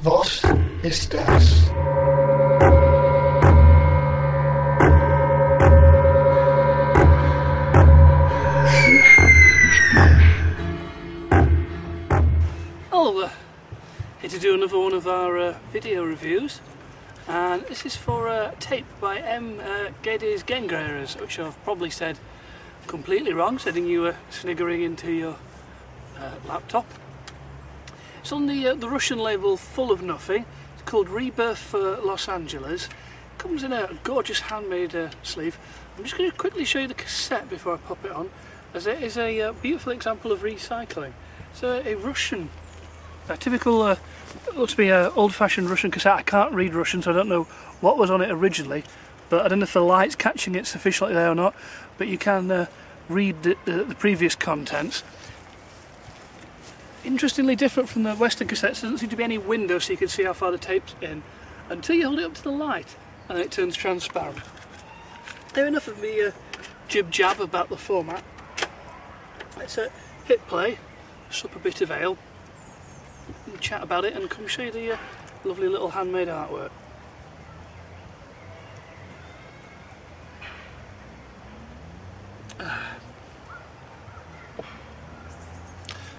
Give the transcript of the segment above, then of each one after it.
Was ist das? Hello, here to do another one of our video reviews, and this is for a tape by M GEDDES GENGRAS, which I've probably said completely wrong, sending you sniggering into your laptop. It's on the Russian label Full of Nothing. It's called Rebirth Los Angeles. It comes in a gorgeous handmade sleeve. I'm just going to quickly show you the cassette before I pop it on, as it is a beautiful example of recycling. It's a Russian, a typical, looks to be an old-fashioned Russian cassette. I can't read Russian, so I don't know what was on it originally, but I don't know if the light's catching it sufficiently there or not, but you can read the previous contents. Interestingly different from the Western cassettes, there doesn't seem to be any window so you can see how far the tape's in until you hold it up to the light and then it turns transparent. There, enough of me jib-jab about the format. Let's hit play, sup a bit of ale, and chat about it and come show you the lovely little handmade artwork.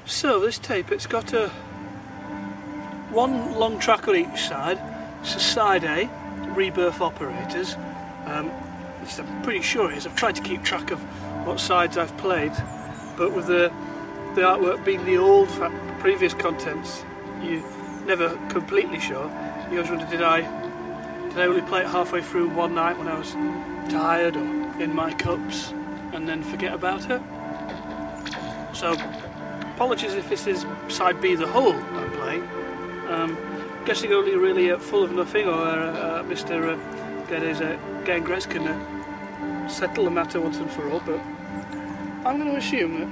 So this tape, it's got one long track on each side. It's a side A, Rebirth Operators. I'm pretty sure it is. I've tried to keep track of what sides I've played, but with the artwork being the old previous contents, you're never completely sure. You always wonder, did I only play it halfway through one night when I was tired or in my cups and then forget about it? So apologies if this is side B, the whole I'm playing. Guessing only really Full of Nothing or Mr. GEDDES GENGRAS can settle the matter once and for all, but I'm going to assume that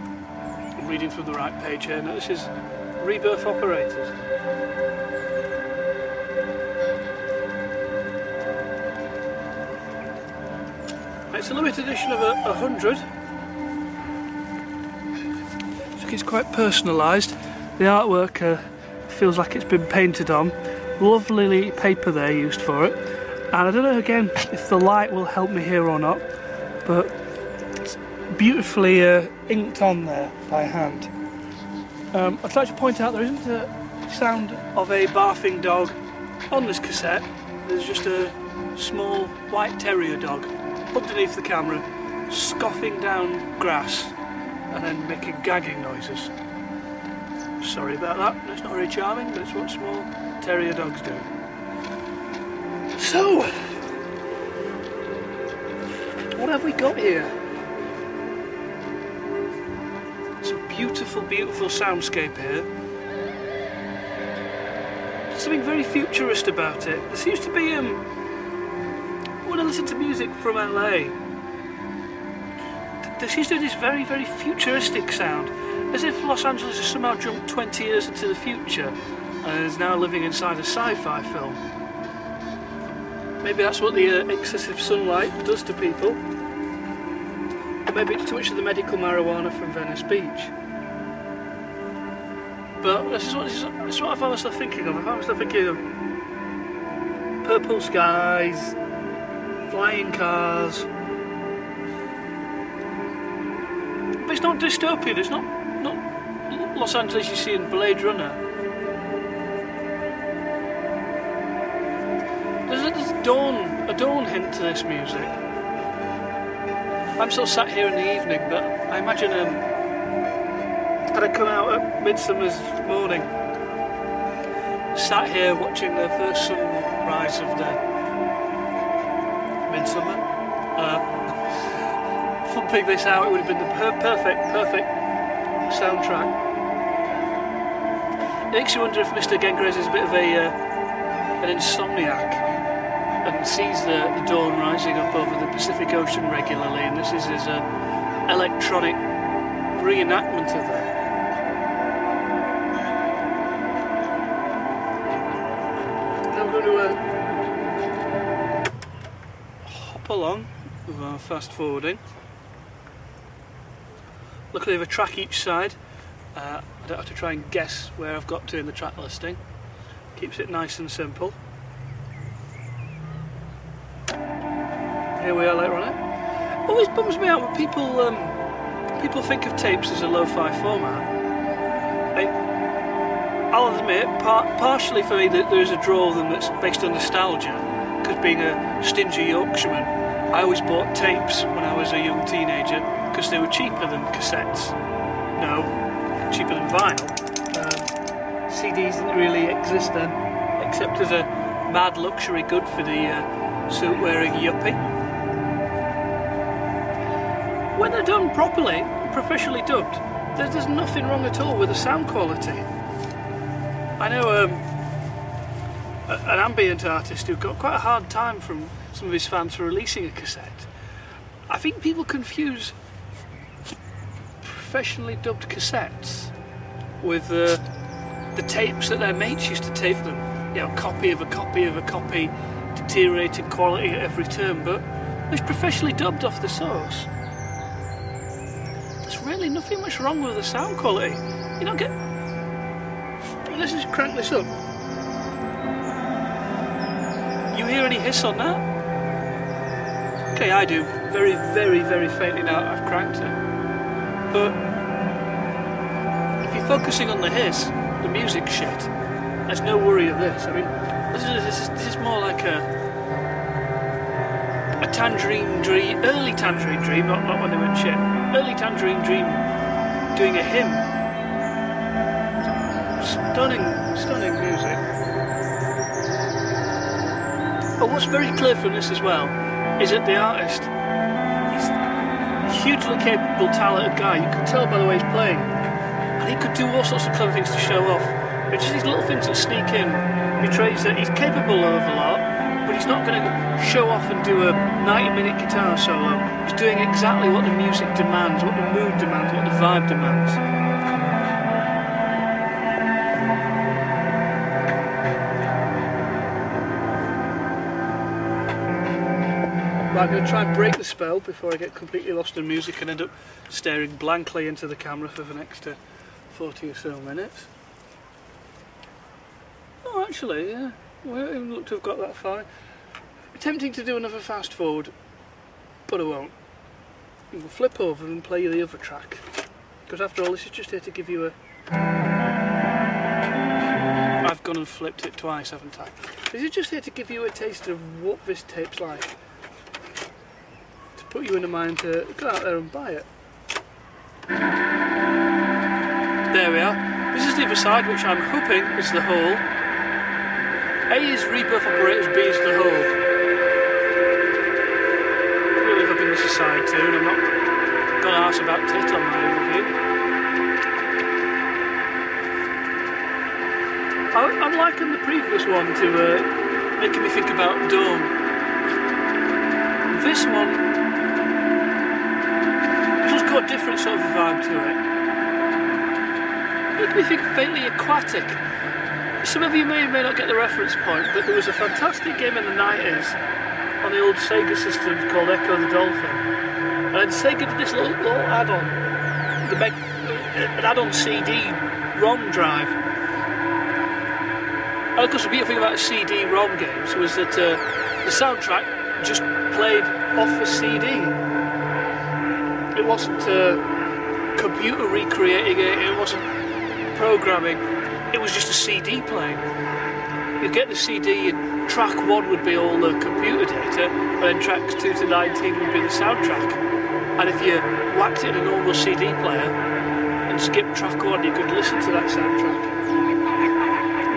I'm reading from the right page here. Now this is Rebirth Operators. It's a limited edition of 100. It's quite personalised. The artwork feels like it's been painted on. Lovely paper there used for it, and I don't know again if the light will help me here or not, but it's beautifully inked on there by hand. I'd like to point out there isn't a sound of a barfing dog on this cassette. There's just a small white terrier dog underneath the camera scoffing down grass and then making gagging noises. Sorry about that, it's not very charming, but it's what small terrier dogs do. So, what have we got here? It's a beautiful, beautiful soundscape here. Something very futurist about it. There seems to be, when I listen to music from LA, there seems to be this very, very futuristic sound, as if Los Angeles has somehow jumped 20 years into the future and is now living inside a sci-fi film. Maybe that's what the excessive sunlight does to people. Or maybe it's too much of the medical marijuana from Venice Beach. But this is what I found myself thinking of. I found myself thinking of purple skies, flying cars. But it's not dystopian, it's not Los Angeles you see in Blade Runner. There's a dawn hint to this music. I'm still sat here in the evening, but I imagine had I come out at midsummer's morning, sat here watching the first sunrise of the midsummer, thumping this out, it would have been the perfect soundtrack. It makes you wonder if Mr. Gengras is a bit of an insomniac and sees the dawn rising up over the Pacific Ocean regularly, and this is his electronic reenactment of that. Now we're going to hop along with our fast forwarding. Luckily I have a track each side. I don't have to try and guess where I've got to in the track listing. Keeps it nice and simple. Here we are later on it. Always bums me out when people think of tapes as a lo-fi format. I'll admit, partially for me, that there is a draw of them that's based on nostalgia, because being a stingy Yorkshireman, I always bought tapes when I was a young teenager because they were cheaper than cassettes. No, cheaper than vinyl. CDs didn't really exist then, except as a mad luxury good for the suit-wearing yuppie. When they're done properly, professionally dubbed, there's nothing wrong at all with the sound quality. I know an ambient artist who got quite a hard time from some of his fans for releasing a cassette. I think people confuse professionally dubbed cassettes with the tapes that their mates used to tape them. You know, copy of a copy of a copy, deteriorating quality at every turn, but it's professionally dubbed off the source. There's really nothing much wrong with the sound quality. You don't get... Let's just crank this up. You hear any hiss on that? Okay, I do. Very, very, very faintly now I've cranked it. But if you're focusing on the hiss, the music shit, there's no worry of this. I mean, this is more like a Tangerine Dream, early Tangerine Dream, not when they went shit. Early Tangerine Dream doing a hymn. Stunning, stunning music. But what's very clear from this as well is that the artist, he's a hugely capable, talented guy. You can tell by the way he's playing. And he could do all sorts of clever things to show off. But just these little things that sneak in betrays that he's capable of a lot, but he's not going to show off and do a 90-minute guitar solo. He's doing exactly what the music demands, what the mood demands, what the vibe demands. I'm going to try and break the spell before I get completely lost in music and end up staring blankly into the camera for the next 40 or so minutes. Oh, actually, yeah, we haven't looked to have got that far. Tempting to do another fast forward, but I won't. We'll flip over and play you the other track, because after all, this is just here to give you a... I've gone and flipped it twice, haven't I? This is just here to give you a taste of what this tape's like. Put you in the mind to go out there and buy it. There we are. This is the other side, which I'm hoping is the whole. A is rebirth operators, B is the whole. I'm really hoping this is side 2, and I'm not going to ask about tit on my overview. I'm liking the previous one to making me think about Dawn. This one got a different sort of vibe to it. Make me think faintly aquatic. Some of you may not get the reference point, but there was a fantastic game in the 90s on the old Sega systems called Echo the Dolphin. And Sega did this little add-on, an add-on CD-ROM drive. And of course the beautiful thing about CD-ROM games was that the soundtrack just played off a CD. It wasn't computer recreating it, it wasn't programming, it was just a CD playing. You'd get the CD and track 1 would be all the computer data, and then tracks 2 to 19 would be the soundtrack. And if you whacked it in a normal CD player and skipped track 1, you could listen to that soundtrack.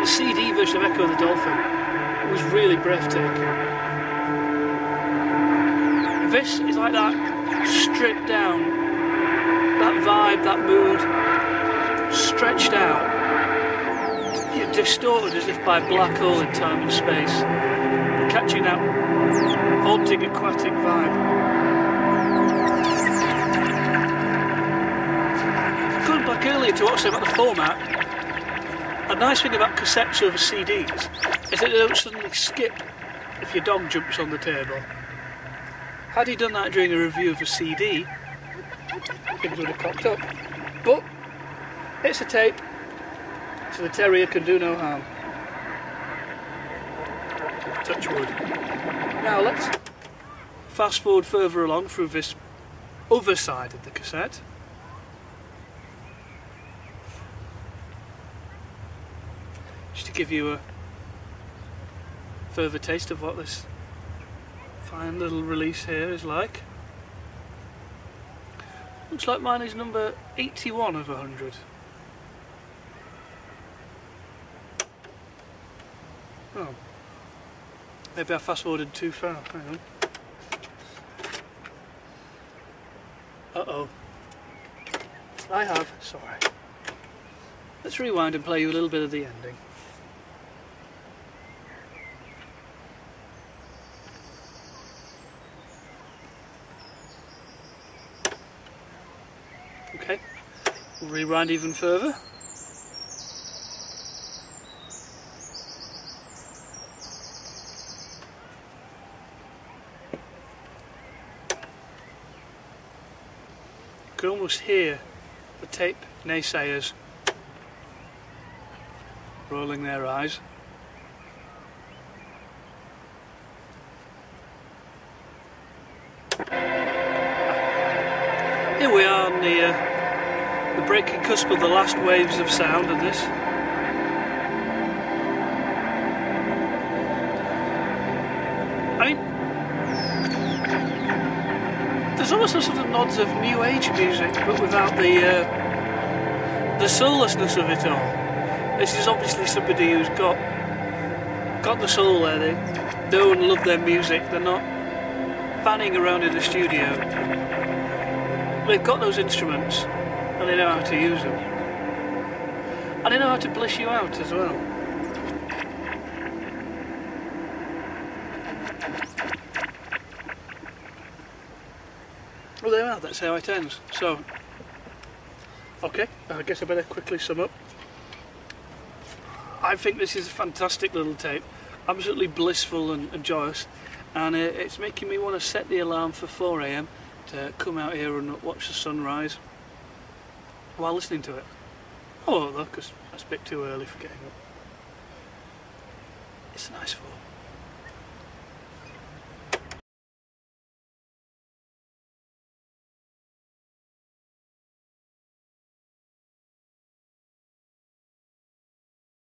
The CD version of Echo the Dolphin was really breathtaking. This is like that, stripped down, that vibe, that mood, stretched out, yet distorted as if by a black hole in time and space, catching that haunting aquatic vibe. Going back earlier to what I said about the format, a nice thing about cassettes over CDs is that they don't suddenly skip if your dog jumps on the table. Had he done that during a review of a CD, things would have cocked up. But it's a tape, so the terrier can do no harm. touch wood. Now let's fast forward further along through this other side of the cassette. Just to give you a further taste of what this fine little release here is like. Looks like mine is number 81 of 100. Oh, maybe I fast forwarded too far. Hang on. Uh-oh. I have. Sorry. Let's rewind and play you a little bit of the ending. Okay. We'll rewind even further. You can almost hear the tape naysayers rolling their eyes. Here we are on the breaking cusp of the last waves of sound of this. I mean, there's almost a sort of nods of new age music, but without the soullessness of it all. This is obviously somebody who's got the soul there. They know and love their music. They're not fanning around in the studio. They've got those instruments and they know how to use them. And they know how to bliss you out as well. Well, there we are, that's how it ends. So, okay, I guess I better quickly sum up. I think this is a fantastic little tape, absolutely blissful and joyous, and it's making me want to set the alarm for 4 AM to come out here and watch the sunrise while listening to it. Oh, look, because that's a bit too early for getting up. It's a nice fall.